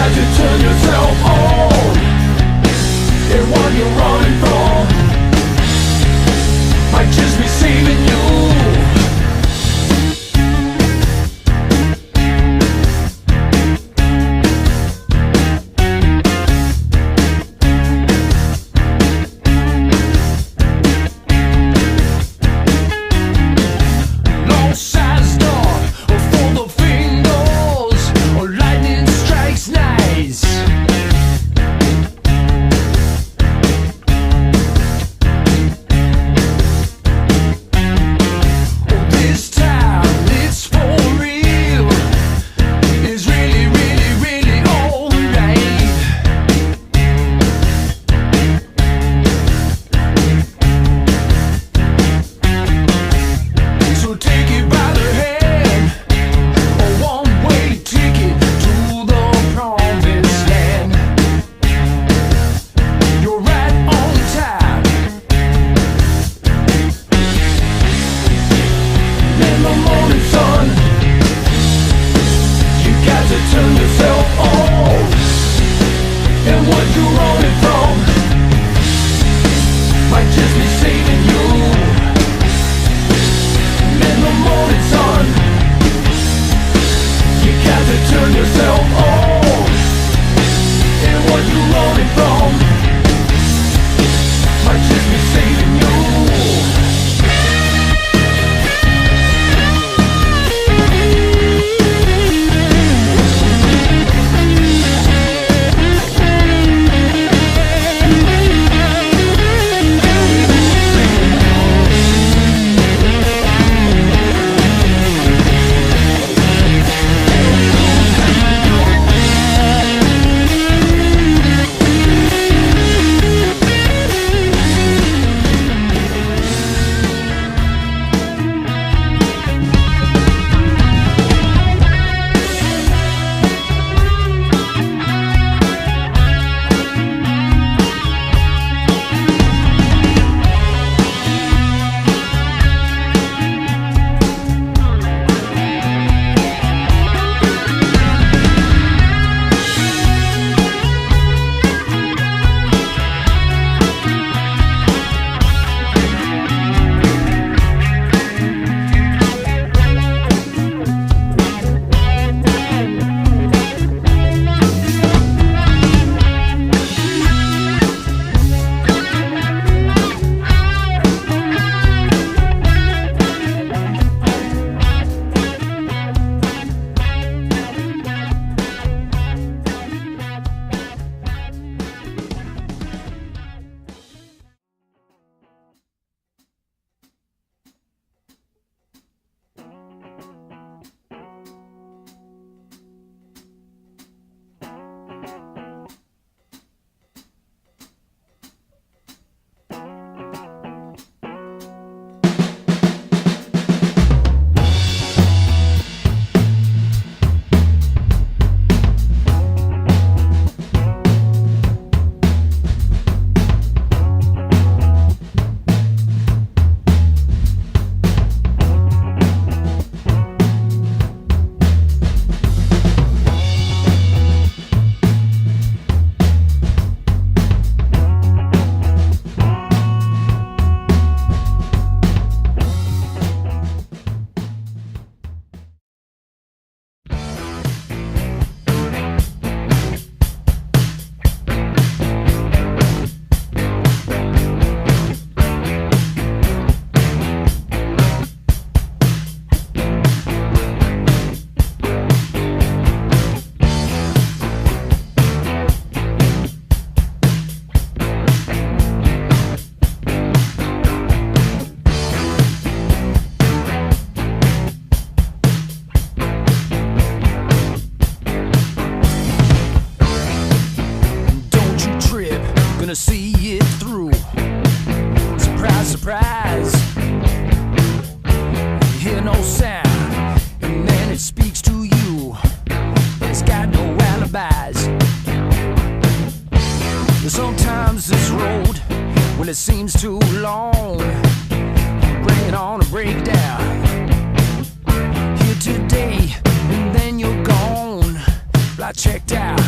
got to turn yourself on, and what you're running from might just be saving you. Turn yourself on, and what you're running from might just be saving you. In the morning sun, you got to turn yourself on, and what you're running from might just be saving you. Gonna see it through. Surprise, surprise. You hear no sound, and then it speaks to you. It's got no alibis. Sometimes this road, when it seems too long, bring it on a breakdown. Here today, and then you're gone. Flight checked out.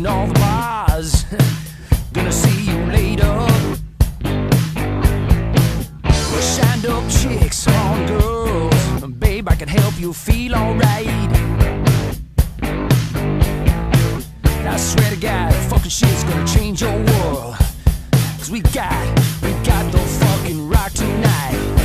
in all the bars. Gonna see you later. Shined up chicks on girls. Babe, I can help you feel alright. I swear to God, fucking shit's gonna change your world. 'Cause we got the fucking rock tonight.